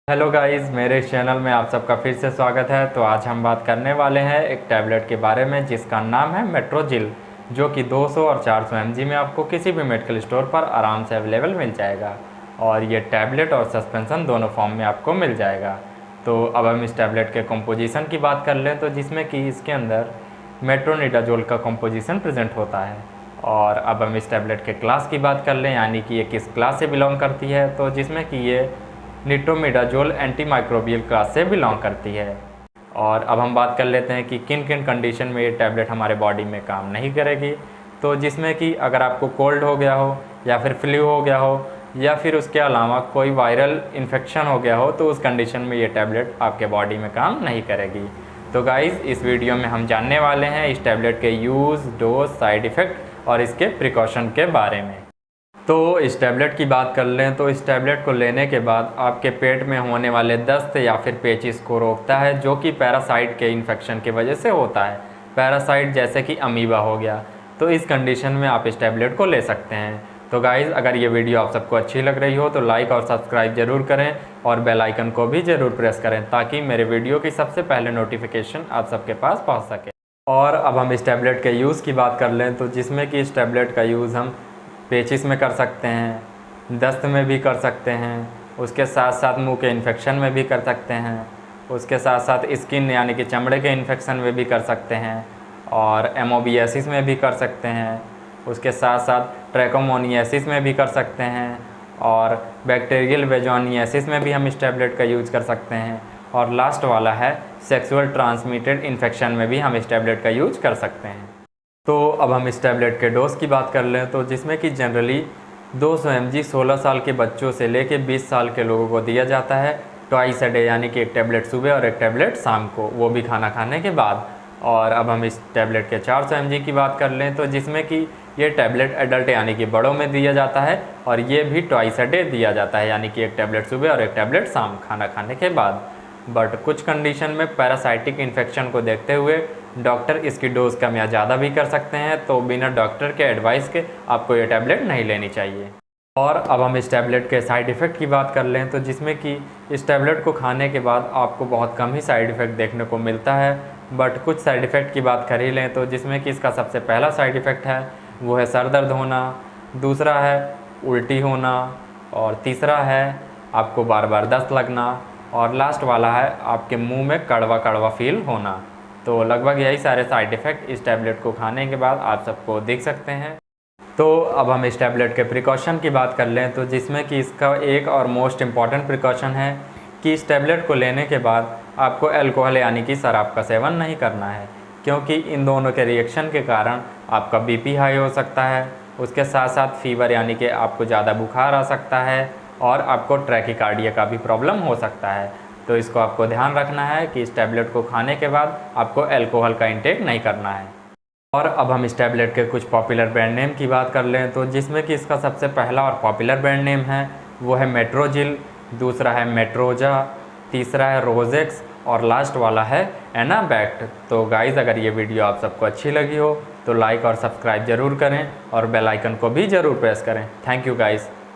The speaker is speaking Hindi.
हेलो गाइस, मेरे इस चैनल में आप सबका फिर से स्वागत है। तो आज हम बात करने वाले हैं एक टैबलेट के बारे में जिसका नाम है मेट्रोजिल, जो कि 200 और 400 mg में आपको किसी भी मेडिकल स्टोर पर आराम से अवेलेबल मिल जाएगा। और ये टैबलेट और सस्पेंसन दोनों फॉर्म में आपको मिल जाएगा। तो अब हम इस टैबलेट के कंपोजिशन की बात कर लें तो जिसमें कि इसके अंदर मेट्रोनिडाजोल का कंपोजिशन प्रेजेंट होता है। और अब हम इस टैबलेट के क्लास की बात कर लें, यानी कि ये किस क्लास से बिलोंग करती है, तो जिसमें कि ये निट्रोमिडाजोल एंटीमाइक्रोबियल क्लास से बिलोंग करती है। और अब हम बात कर लेते हैं कि किन किन कंडीशन में ये टैबलेट हमारे बॉडी में काम नहीं करेगी। तो जिसमें कि अगर आपको कोल्ड हो गया हो या फिर फ्लू हो गया हो या फिर उसके अलावा कोई वायरल इन्फेक्शन हो गया हो, तो उस कंडीशन में ये टैबलेट आपके बॉडी में काम नहीं करेगी। तो गाइज़, इस वीडियो में हम जानने वाले हैं इस टैबलेट के यूज़, डोज, साइड इफ़ेक्ट और इसके प्रिकॉशन के बारे में। तो इस टैबलेट की बात कर लें तो इस टैबलेट को लेने के बाद आपके पेट में होने वाले दस्त या फिर पेचिस को रोकता है, जो कि पैरासाइट के इन्फेक्शन की वजह से होता है। पैरासाइट जैसे कि अमीबा हो गया, तो इस कंडीशन में आप इस टैबलेट को ले सकते हैं। तो गाइज़, अगर ये वीडियो आप सबको अच्छी लग रही हो तो लाइक और सब्सक्राइब ज़रूर करें और बेल आइकन को भी ज़रूर प्रेस करें, ताकि मेरे वीडियो की सबसे पहले नोटिफिकेशन आप सबके पास पहुँच सके। और अब हम इस टैबलेट के यूज़ की बात कर लें तो जिसमें कि इस टैबलेट का यूज़ हम पेचिस में कर सकते हैं, दस्त में भी कर सकते हैं, उसके साथ साथ मुंह के इन्फेक्शन में भी कर सकते हैं, उसके साथ साथ स्किन यानी कि चमड़े के इन्फेक्शन में भी कर सकते हैं, और एमोबियासिस में भी कर सकते हैं, उसके साथ साथ ट्रैकोमोनियासिस में भी कर सकते हैं, और बैक्टीरियल वेजोनियासिस में भी हम इस टैबलेट का यूज़ कर सकते हैं, और लास्ट वाला है सेक्सुअल ट्रांसमिटेड इन्फेक्शन में भी हम इस टैबलेट का यूज़ कर सकते हैं। तो अब हम इस टैबलेट के डोज की बात कर लें तो जिसमें कि जनरली 200 mg 16 साल के बच्चों से लेके 20 साल के लोगों को दिया जाता है ट्वाइस अ डे, यानी कि एक टैबलेट सुबह और एक टैबलेट शाम को, वो भी खाना खाने के बाद। और अब हम इस टैबलेट के 400 mg की बात कर लें तो जिसमें कि ये टैबलेट एडल्ट यानी कि बड़ों में दिया जाता है, और ये भी ट्वाइस अ डे दिया जाता है, यानी कि एक टैबलेट सुबह और एक टैबलेट शाम खाना खाने के बाद। बट कुछ कंडीशन में पैरासाइटिक इन्फेक्शन को देखते हुए डॉक्टर इसकी डोज कम या ज़्यादा भी कर सकते हैं, तो बिना डॉक्टर के एडवाइस के आपको ये टैबलेट नहीं लेनी चाहिए। और अब हम इस टैबलेट के साइड इफ़ेक्ट की बात कर लें तो जिसमें कि इस टैबलेट को खाने के बाद आपको बहुत कम ही साइड इफ़ेक्ट देखने को मिलता है। बट कुछ साइड इफ़ेक्ट की बात कर ही लें तो जिसमें कि इसका सबसे पहला साइड इफ़ेक्ट है वो है सर दर्द होना, दूसरा है उल्टी होना, और तीसरा है आपको बार बार दस्त लगना, और लास्ट वाला है आपके मुंह में कड़वा कड़वा फील होना। तो लगभग यही सारे साइड इफ़ेक्ट इस टैबलेट को खाने के बाद आप सबको दिख सकते हैं। तो अब हम इस टैबलेट के प्रिकॉशन की बात कर लें तो जिसमें कि इसका एक और मोस्ट इम्पॉर्टेंट प्रिकॉशन है कि इस टैबलेट को लेने के बाद आपको अल्कोहल यानी कि शराब का सेवन नहीं करना है, क्योंकि इन दोनों के रिएक्शन के कारण आपका बीपी हाई हो सकता है, उसके साथ साथ फीवर यानी कि आपको ज़्यादा बुखार आ सकता है, और आपको ट्रैकिकार्डिया का भी प्रॉब्लम हो सकता है। तो इसको आपको ध्यान रखना है कि इस टैबलेट को खाने के बाद आपको अल्कोहल का इंटेक नहीं करना है। और अब हम इस टैबलेट के कुछ पॉपुलर ब्रांड नेम की बात कर लें तो जिसमें कि इसका सबसे पहला और पॉपुलर ब्रांड नेम है वो है मेट्रोजिल, दूसरा है मेट्रोजा, तीसरा है रोजेक्स, और लास्ट वाला है एनाबैक्ट। तो गाइज़, अगर ये वीडियो आप सबको अच्छी लगी हो तो लाइक और सब्सक्राइब ज़रूर करें और बेल आइकन को भी ज़रूर प्रेस करें। Thank you guys.